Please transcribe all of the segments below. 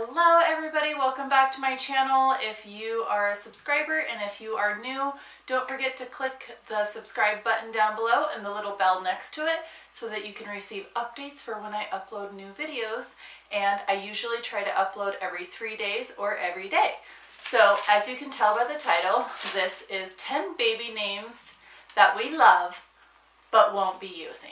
Hello everybody, welcome back to my channel. If you are a subscriber and if you are new, don't forget to click the subscribe button down below and the little bell next to it so that you can receive updates for when I upload new videos. And I usually try to upload every 3 days or every day. So as you can tell by the title, this is 10 baby names that we love but won't be using.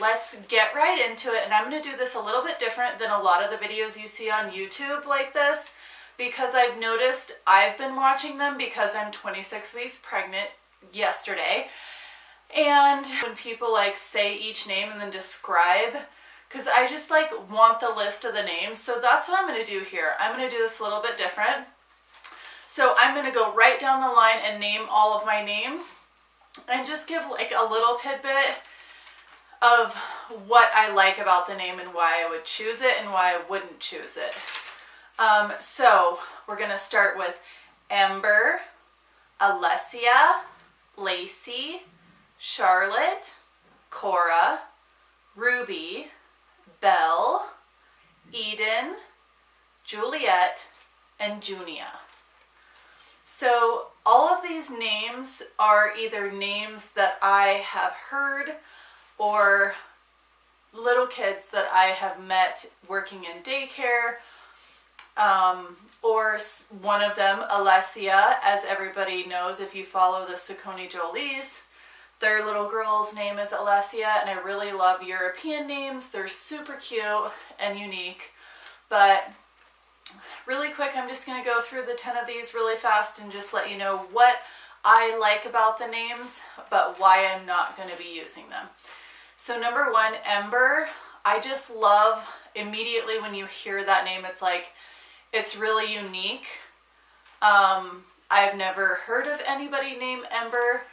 Let's get right into it, and I'm going to do this a little bit different than a lot of the videos you see on YouTube like this, because I've noticed I've been watching them because I'm 26 weeks pregnant yesterday, and when people like say each name and then describe, because I just like want the list of the names, so that's what I'm going to do here. I'm going to do this a little bit different. So I'm going to go right down the line and name all of my names and just give like a little tidbit of what I like about the name and why I would choose it and why I wouldn't choose it. So we're going to start with Ember, Alessia, Lacey, Charlotte, Cora, Ruby, Belle, Eden, Juliet, and Junia. So all of these names are either names that I have heard or little kids that I have met working in daycare, or one of them, Alessia, as everybody knows if you follow the Saucony Jolies, their little girl's name is Alessia, and I really love European names. They're super cute and unique. But really quick, I'm just going to go through the 10 of these really fast and just let you know what I like about the names, but why I'm not going to be using them. So number one, Ember, I just love immediately when you hear that name, it's like, it's really unique. I've never heard of anybody named Ember.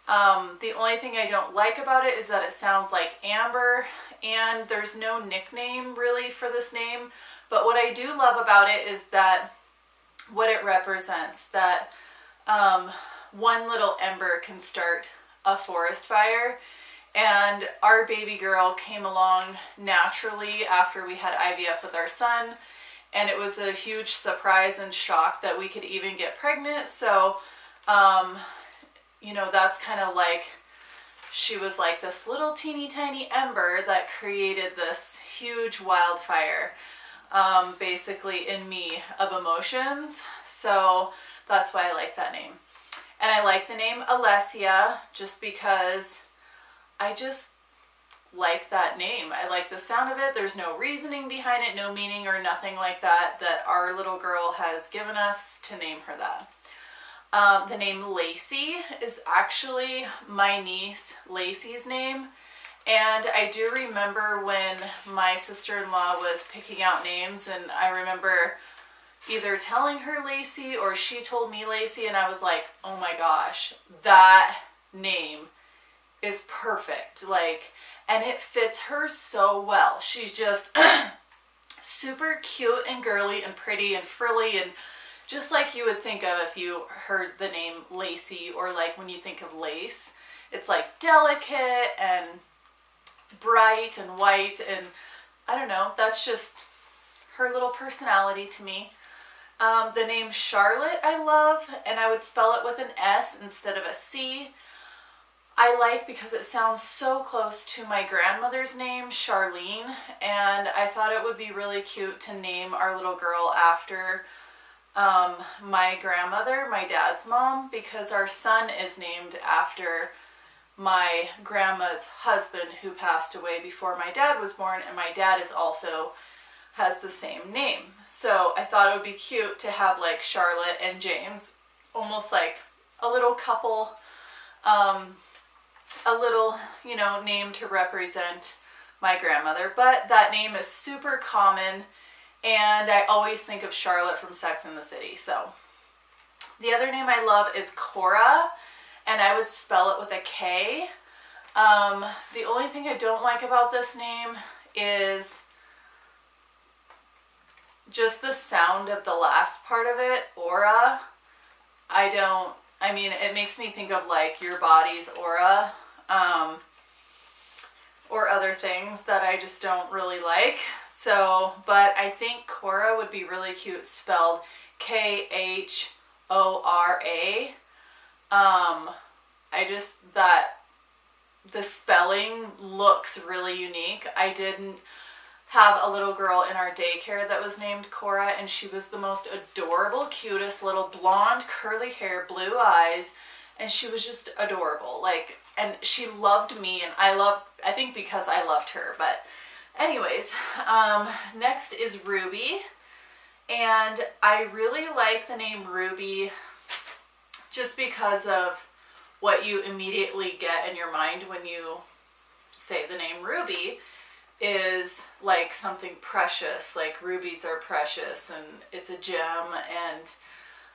The only thing I don't like about it is that it sounds like Amber, and there's no nickname really for this name. But what I do love about it is that what it represents, that one little ember can start a forest fire. And our baby girl came along naturally after we had IVF with our son, and it was a huge surprise and shock that we could even get pregnant. So, you know, that's kind of like, she was like this little teeny tiny ember that created this huge wildfire, basically in me, of emotions. So that's why I like that name. And I like the name Alessia just because I just like that name. I like the sound of it. There's no reasoning behind it, no meaning or nothing like that, that our little girl has given us to name her that. The name Lacey is actually my niece Lacey's name. And I do remember when my sister-in-law was picking out names, and I remember either telling her Lacey or she told me Lacey, and I was like, oh my gosh, that name is perfect, like, and it fits her so well. She's just super cute and girly and pretty and frilly, and just like you would think of if you heard the name Lacey, or like when you think of lace, it's like delicate and bright and white, and I don't know, that's just her little personality to me. The name Charlotte I love, and I would spell it with an S instead of a C. I like because it sounds so close to my grandmother's name, Charlene, and I thought it would be really cute to name our little girl after my grandmother, my dad's mom, because our son is named after my grandma's husband who passed away before my dad was born, and my dad is also has the same name. So I thought it would be cute to have like Charlotte and James, almost like a little couple, a little, you know, name to represent my grandmother. But that name is super common, and I always think of Charlotte from Sex and the City. So the other name I love is Cora, and I would spell it with a K. The only thing I don't like about this name is just the sound of the last part of it, aura. I mean, it makes me think of like your body's aura, or other things that I just don't really like. So, but I think Cora would be really cute spelled Khora. I just, that the spelling looks really unique. I didn't have a little girl in our daycare that was named Cora, and she was the most adorable, cutest little blonde, curly hair, blue eyes, and she was just adorable. Like, and she loved me, and I think because I loved her. But anyways, next is Ruby, and I really like the name Ruby just because of what you immediately get in your mind when you say the name Ruby is like something precious, like rubies are precious and it's a gem, and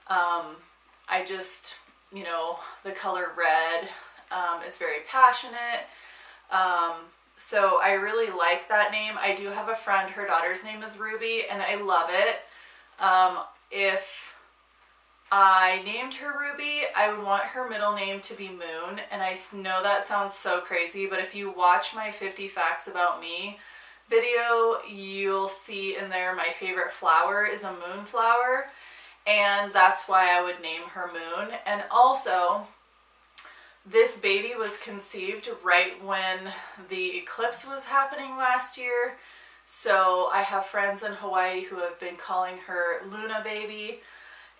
I just, you know, the color red is very passionate. So I really like that name. I do have a friend, her daughter's name is Ruby, and I love it. If I named her Ruby, I would want her middle name to be Moon, and I know that sounds so crazy, but if you watch my 50 Facts About Me video, you'll see in there my favorite flower is a moonflower, and that's why I would name her Moon. And also, this baby was conceived right when the eclipse was happening last year, so I have friends in Hawaii who have been calling her Luna Baby,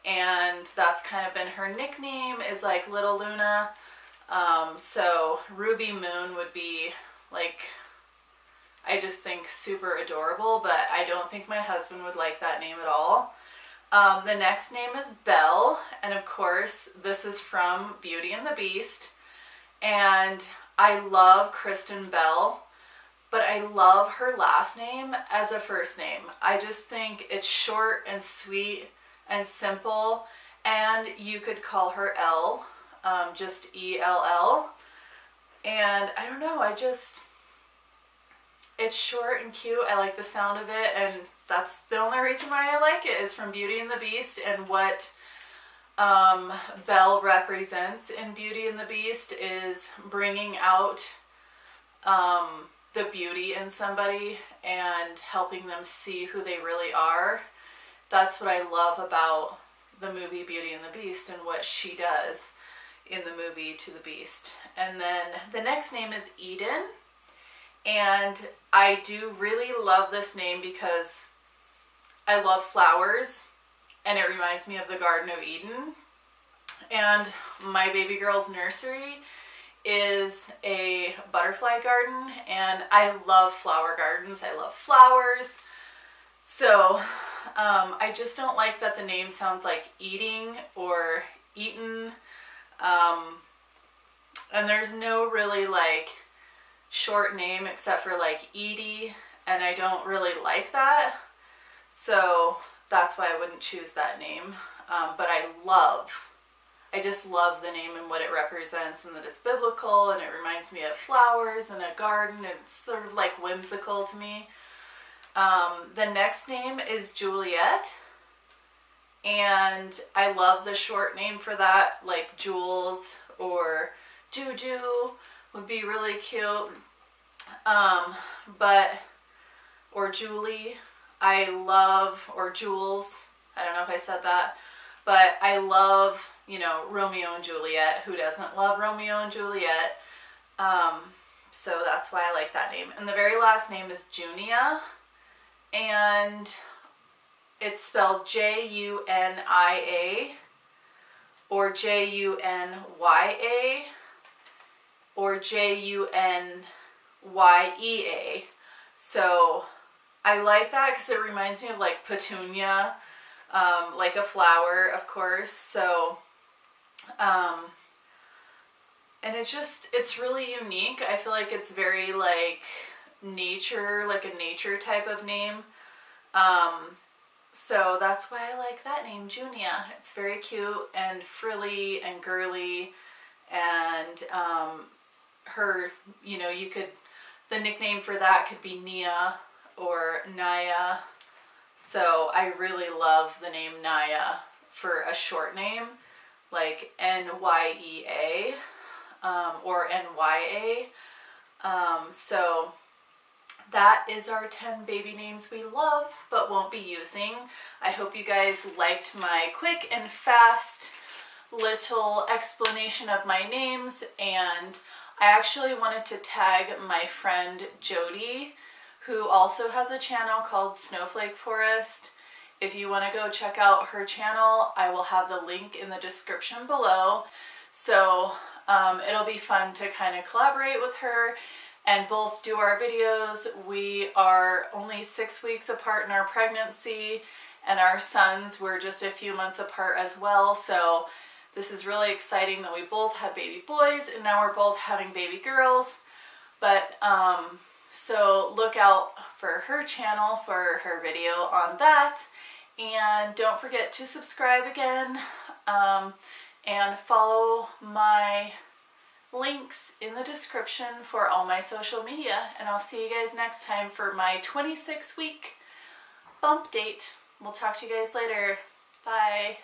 and that's kind of been her nickname, is like Little Luna. So Ruby Moon would be like, I just think super adorable, but I don't think my husband would like that name at all. The next name is Belle, and of course this is from Beauty and the Beast, and I love Kristen Bell, but I love her last name as a first name. I just think it's short and sweet and simple, and you could call her Elle, just E-L-L, and I don't know, it's short and cute. I like the sound of it, and that's the only reason why I like it, is from Beauty and the Beast, and what Belle represents in Beauty and the Beast is bringing out the beauty in somebody and helping them see who they really are. That's what I love about the movie Beauty and the Beast and what she does in the movie to the Beast. And then the next name is Eden, and I do really love this name because I love flowers and it reminds me of the Garden of Eden, and my baby girl's nursery is a butterfly garden, and I love flower gardens. I love flowers. So I just don't like that the name sounds like eating or eaten, and there's no really like short name except for like Edie, and I don't really like that, so that's why I wouldn't choose that name. But I just love the name and what it represents, and that it's biblical, and it reminds me of flowers and a garden. It's sort of like whimsical to me. The next name is Juliet, and I love the short name for that, like Jules or Juju would be really cute. Or Julie, I love, or Jules, I don't know if I said that, but I love, you know, Romeo and Juliet. Who doesn't love Romeo and Juliet? So that's why I like that name. And the very last name is Junia, and it's spelled Junia or Junya or Junyea. So I like that because it reminds me of like petunia, like a flower, of course. So and it's really unique. I feel like it's very like nature, like a nature type of name. So that's why I like that name, Junia. It's very cute and frilly and girly, and her, you know, the nickname for that could be Nia or Naya. So I really love the name Naya for a short name, like Nyea or Nya. So that is our 10 baby names we love but won't be using. I hope you guys liked my quick and fast little explanation of my names, and I actually wanted to tag my friend Jody, who also has a channel called Snowflakeforest. If you want to go check out her channel, I will have the link in the description below. So it'll be fun to kind of collaborate with her and both do our videos. We are only 6 weeks apart in our pregnancy, and our sons were just a few months apart as well. So this is really exciting that we both had baby boys and now we're both having baby girls. But so look out for her channel for her video on that. And don't forget to subscribe again, and follow my links in the description for all my social media. And I'll see you guys next time for my 26-week bump date. We'll talk to you guys later. Bye.